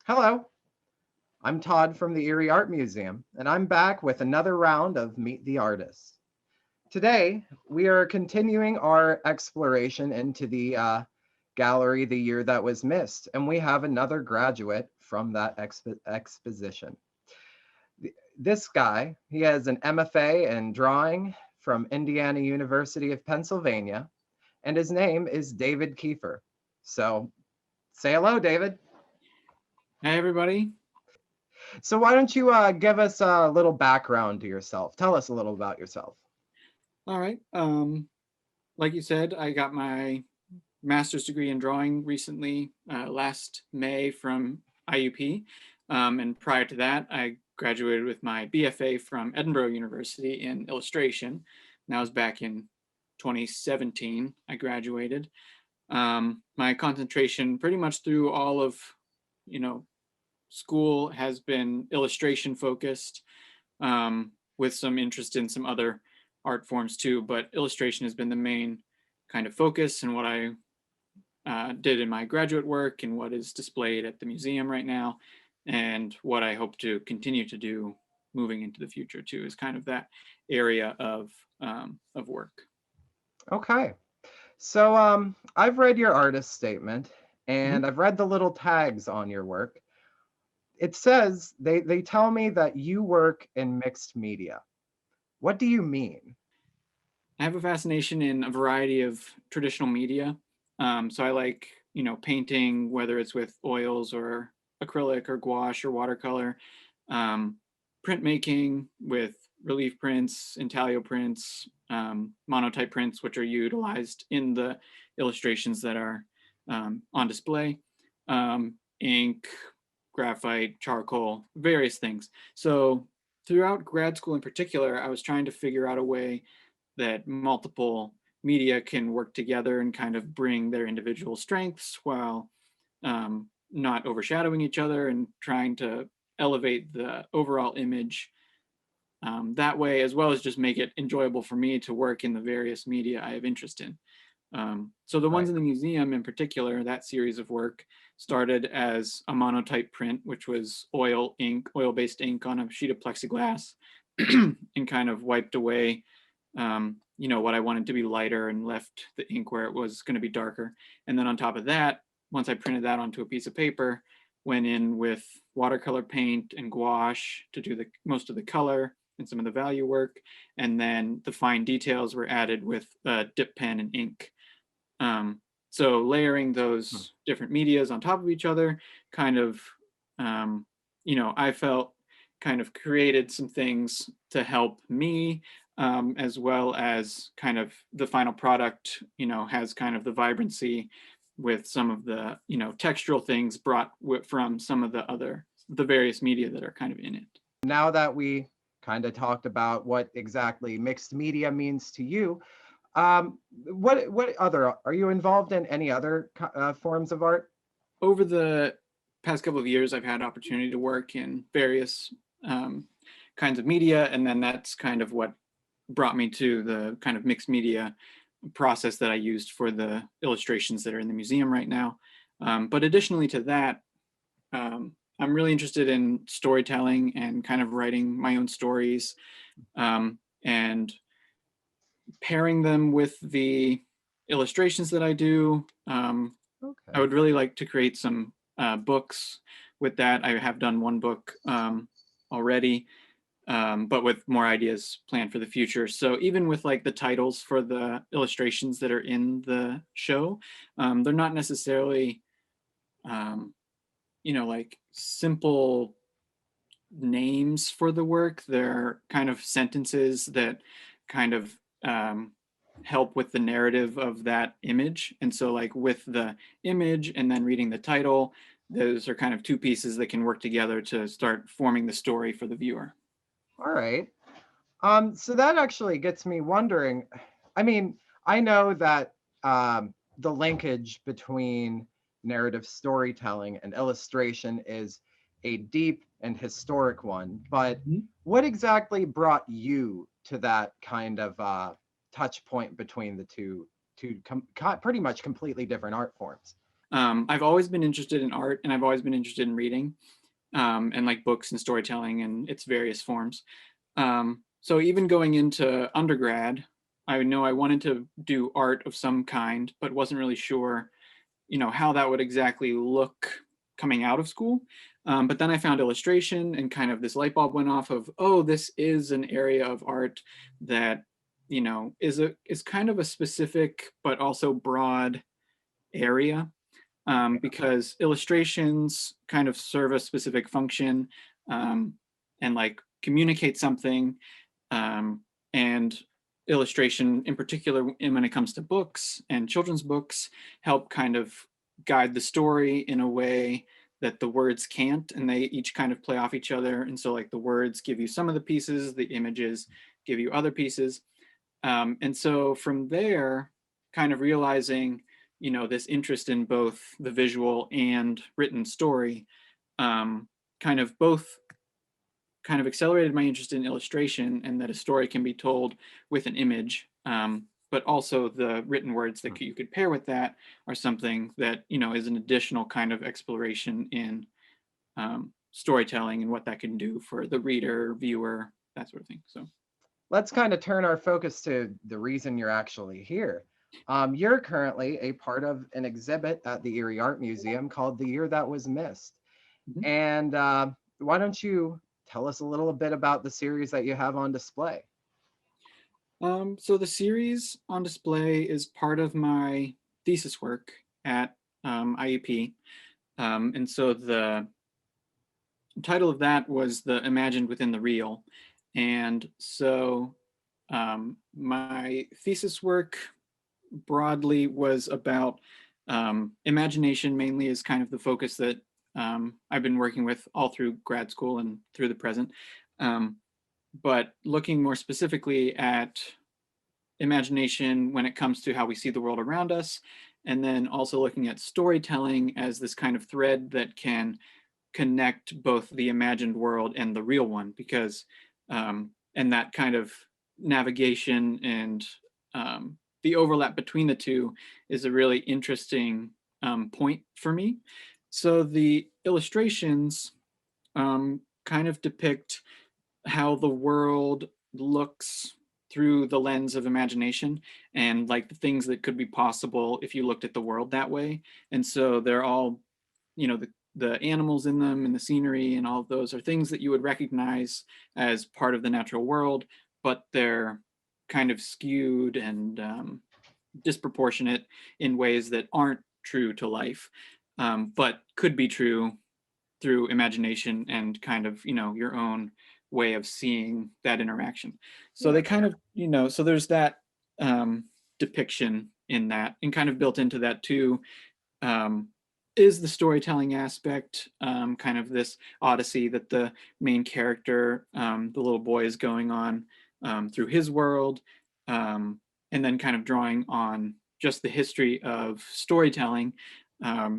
Hello, I'm Todd from the Erie Art Museum, and I'm back with another round of Meet the Artists. Today, we are continuing our exploration into the gallery, The Year That Was Missed, and we have another graduate from that exposition. This guy, he has an MFA in drawing from Indiana University of Pennsylvania, and his name is David Kiefer. So, say hello, David. Hey everybody. So why don't you give us a little background to yourself? Tell us a little about yourself. All right. Like you said, I got my master's degree in drawing recently, last May from IUP. And prior to that, I graduated with my BFA from Edinburgh University in illustration. And that was back in 2017. I graduated. My concentration pretty much through all of, you know, school has been illustration focused, with some interest in some other art forms too. But illustration has been the main kind of focus and what I did in my graduate work and what is displayed at the museum right now, and what I hope to continue to do moving into the future too is kind of that area of work. Okay. So I've read your artist statement Mhm. and I've read the little tags on your work. It says they tell me that you work in mixed media. What do you mean? I have a fascination in a variety of traditional media. So I like, painting, whether it's with oils or acrylic or gouache or watercolor, um, printmaking with relief prints, intaglio prints, monotype prints, which are utilized in the illustrations that are on display, ink, graphite, charcoal, various things. So throughout grad school in particular, I was trying to figure out a way that multiple media can work together and kind of bring their individual strengths while not overshadowing each other and trying to elevate the overall image that way, as well as just make it enjoyable for me to work in the various media I have interest in. So the ones Right. in the museum in particular, that series of work started as a monotype print, which was oil-based ink on a sheet of plexiglass, and kind of wiped away, what I wanted to be lighter and left the ink where it was going to be darker. And then on top of that, once I printed that onto a piece of paper, went in with watercolor paint and gouache to do the most of the color and some of the value work, and then the fine details were added with dip pen and ink. So layering Hmm. those different medias on top of each other kind of, I felt kind of created some things to help me, as well as kind of the final product, has kind of the vibrancy with some of the, textural things brought from some of the various media that are kind of in it. Now that we kind of talked about what exactly mixed media means to you, what other are you involved in any other forms of art? Over the past couple of years, I've had opportunity to work in various um, kinds of media, and then that's kind of what brought me to the kind of mixed media process that I used for the illustrations that are in the museum right now. But additionally to that, I'm really interested in storytelling and kind of writing my own stories, and pairing them with the illustrations that I do. I Okay. would really like to create some books with that. I have done one book already, but with more ideas planned for the future. So even with like the titles for the illustrations that are in the show, they're not necessarily, um, like simple names for the work. They're kind of sentences that kind of help with the narrative of that image. And so, like with the image and then reading the title, those are kind of two pieces that can work together to start forming the story for the viewer. All right. So that actually gets me wondering. I mean, I know that the linkage between narrative storytelling and illustration is a deep and historic one, but Mhm. what exactly brought you to that kind of touch point between the two pretty much completely different art forms? I've always been interested in art, and I've always been interested in reading, and like books and storytelling in its various forms. So even going into undergrad, I know I wanted to do art of some kind, but wasn't really sure, how that would exactly look coming out of school. But then I found illustration, and kind of this light bulb went off of, oh, this is an area of art that, is kind of a specific but also broad area, because illustrations kind of serve a specific function, um, and like communicate something, and illustration in particular, when it comes to books and children's books, help kind of guide the story in a way that the words can't, and they each kind of play off each other. And so like the words give you some of the pieces, the images give you other pieces. And so from there, kind of realizing, this interest in both the visual and written story, kind of both kind of accelerated my interest in illustration, and that a story can be told with an image. But also the written words that you could pair with that are something that, is an additional kind of exploration in storytelling, and what that can do for the reader, viewer, that sort of thing. So Let's kind of turn our focus to the reason you're actually here. You're currently a part of an exhibit at the Erie Art Museum called The Year That Was Missed. mhm. And why don't you tell us a little bit about the series that you have on display? So the series on display is part of my thesis work at IUP. And so the title of that was The Imagined Within the Real. And so my thesis work broadly was about imagination, mainly, is kind of the focus that I've been working with all through grad school and through the present. Um, but looking more specifically at imagination when it comes to how we see the world around us, and then also looking at storytelling as this kind of thread that can connect both the imagined world and the real one, because and that kind of navigation and the overlap between the two is a really interesting point for me. So the illustrations kind of depict how the world looks through the lens of imagination, and like the things that could be possible if you looked at the world that way. And so they're all, the animals in them and the scenery and all of those are things that you would recognize as part of the natural world, but they're kind of skewed and disproportionate in ways that aren't true to life, but could be true through imagination and kind of, your own way of seeing that interaction. So they Yeah. kind of, so there's that depiction in that, and kind of built into that too, um, is the storytelling aspect, kind of this odyssey that the main character, the little boy, is going on through his world, um, and then kind of drawing on just the history of storytelling,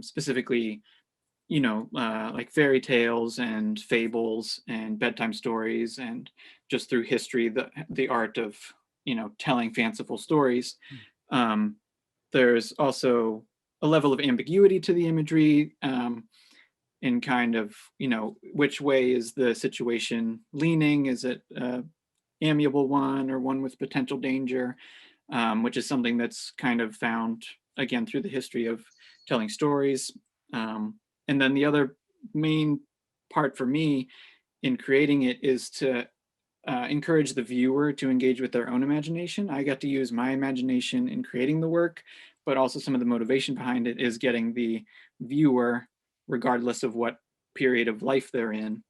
specifically, like fairy tales and fables and bedtime stories, and just through history, the art of, telling fanciful stories. Um, there's also a level of ambiguity to the imagery, in kind of, which way is the situation leaning? Is it a amiable one, or one with potential danger? Which is something that's kind of found again through the history of telling stories. And then the other main part for me in creating it is to encourage the viewer to engage with their own imagination. I got to use my imagination in creating the work, but also some of the motivation behind it is getting the viewer, regardless of what period of life they're in,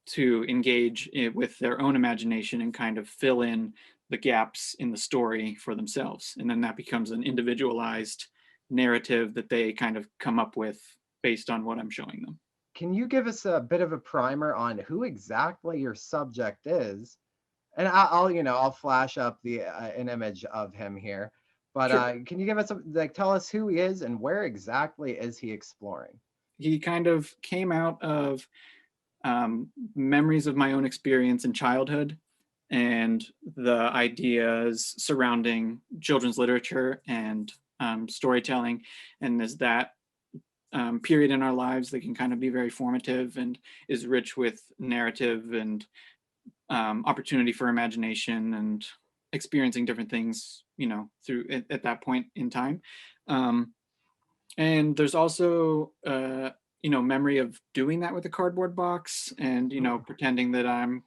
to engage with their own imagination and kind of fill in the gaps in the story for themselves. And then that becomes an individualized narrative that they kind of come up with based on what I'm showing them. Can you give us a bit of a primer on who exactly your subject is? And I'll flash up an image of him here. But Sure. can you give us like tell us who he is and where exactly is he exploring? He kind of came out of memories of my own experience in childhood, and the ideas surrounding children's literature and storytelling, and as that period in our lives that can kind of be very formative and is rich with narrative and opportunity for imagination and experiencing different things, through at that point in time. Um, and there's also, memory of doing that with a cardboard box and, Mm. pretending that I'm,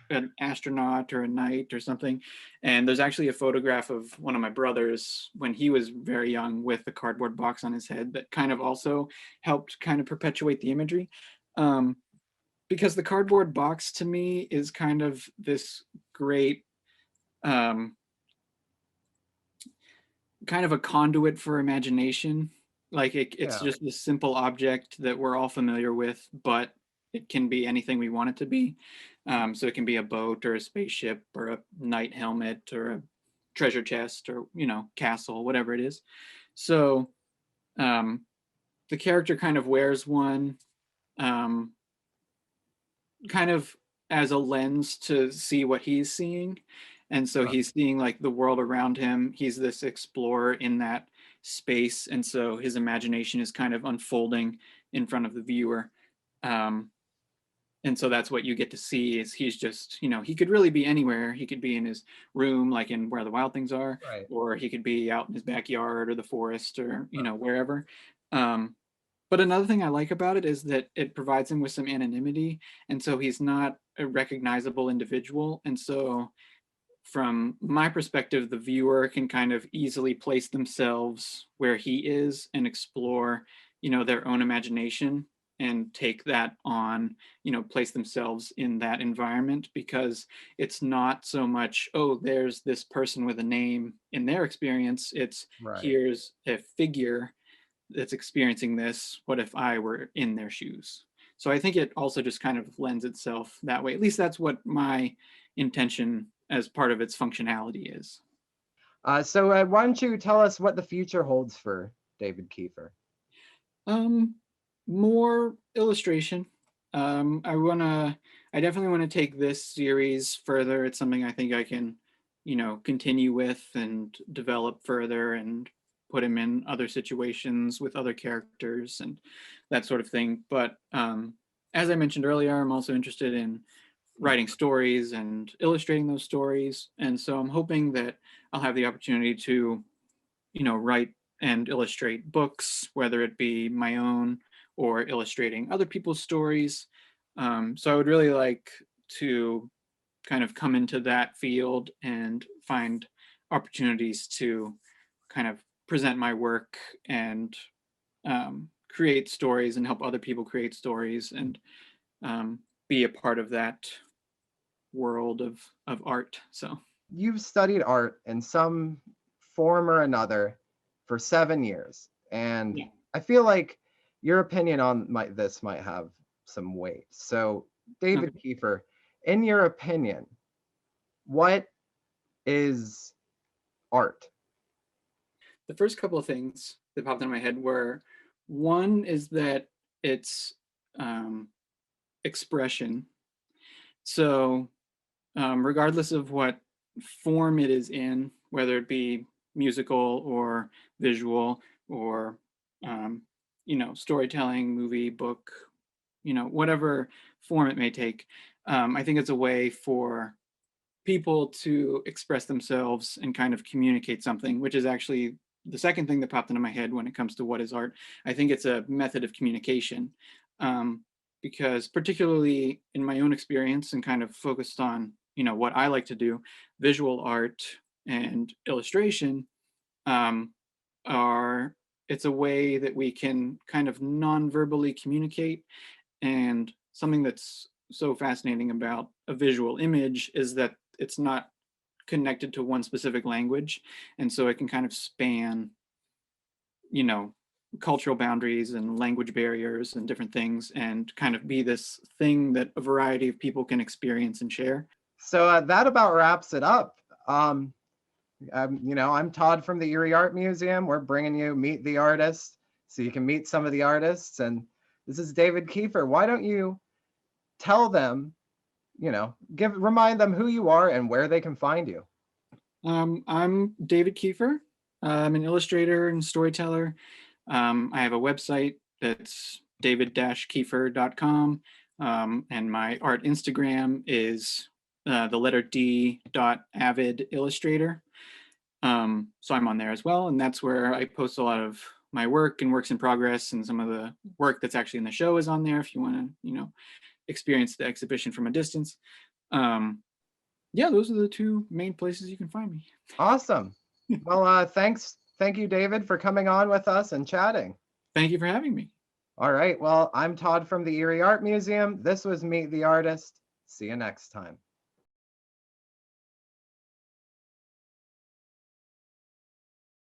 an astronaut or a knight or something. And there's actually a photograph of one of my brothers when he was very young with the cardboard box on his head that kind of also helped kind of perpetuate the imagery. Um, because the cardboard box to me is kind of this great, um, kind of a conduit for imagination. Like it's Yeah, just this simple object that we're all familiar with, but it can be anything we want it to be. So it can be a boat or a spaceship or a knight helmet or a treasure chest or castle, whatever it is. So um, the character kind of wears one, um, kind of as a lens to see what he's seeing. And so huh, he's seeing like the world around him. He's this explorer in that space. And so his imagination is kind of unfolding in front of the viewer. Um, and so that's what you get to see is he's just, he could really be anywhere. He could be in his room, like in Where the Wild Things Are, right. or he could be out in his backyard or the forest or, Huh, wherever. Um, but another thing I like about it is that it provides him with some anonymity, and so he's not a recognizable individual. And so, from my perspective, the viewer can kind of easily place themselves where he is and explore, their own imagination and take that on, place themselves in that environment because it's not so much, oh, there's this person with a name in their experience. It's right. here's a figure that's experiencing this. What if I were in their shoes? So I think it also just kind of lends itself that way. At least that's what my intention as part of its functionality is. So why don't you tell us what the future holds for David Kiefer? Um, More illustration. I definitely want to take this series further. It's something I think I can, continue with and develop further and put him in other situations with other characters and that sort of thing. But as I mentioned earlier, I'm also interested in writing stories and illustrating those stories. And so I'm hoping that I'll have the opportunity to, write and illustrate books, whether it be my own or illustrating other people's stories. So I would really like to kind of come into that field and find opportunities to kind of present my work and create stories and help other people create stories and um, be a part of that world of art. So You've studied art in some form or another for 7 years, and yeah. I feel like your opinion on this might have some weight. So, David Okay. Kiefer, in your opinion, what is art? The first couple of things that popped into my head were one is that it's um, expression. So, regardless of what form it is in, whether it be musical or visual or um, storytelling, movie, book, whatever form it may take, I think it's a way for people to express themselves and kind of communicate something, which is actually the second thing that popped into my head when it comes to what is art. I think it's a method of communication. Um, because particularly in my own experience and kind of focused on, what I like to do, visual art and illustration um, are it's a way that we can kind of non-verbally communicate. And something that's so fascinating about a visual image is that it's not connected to one specific language. And so it can kind of span, you know, cultural boundaries and language barriers and different things and kind of be this thing that a variety of people can experience and share. So that about wraps it up. Um, I'm Todd from the Erie Art Museum. We're bringing you Meet the Artist so you can meet some of the artists. And this is David Kiefer. Why don't you tell them, remind them who you are and where they can find you? I'm David Kiefer. I'm an illustrator and storyteller. I have a website that's david-kiefer.com, and my art Instagram is the letter D .avid illustrator. So I'm on there as well, and that's where I post a lot of my work and works in progress, and some of the work that's actually in the show is on there if you want to, experience the exhibition from a distance. Yeah, those are the two main places you can find me. Awesome. Well, thank you, David, for coming on with us and chatting. Thank you for having me. All right, well, I'm Todd from the Erie Art Museum. This was Meet the Artist. See you next time.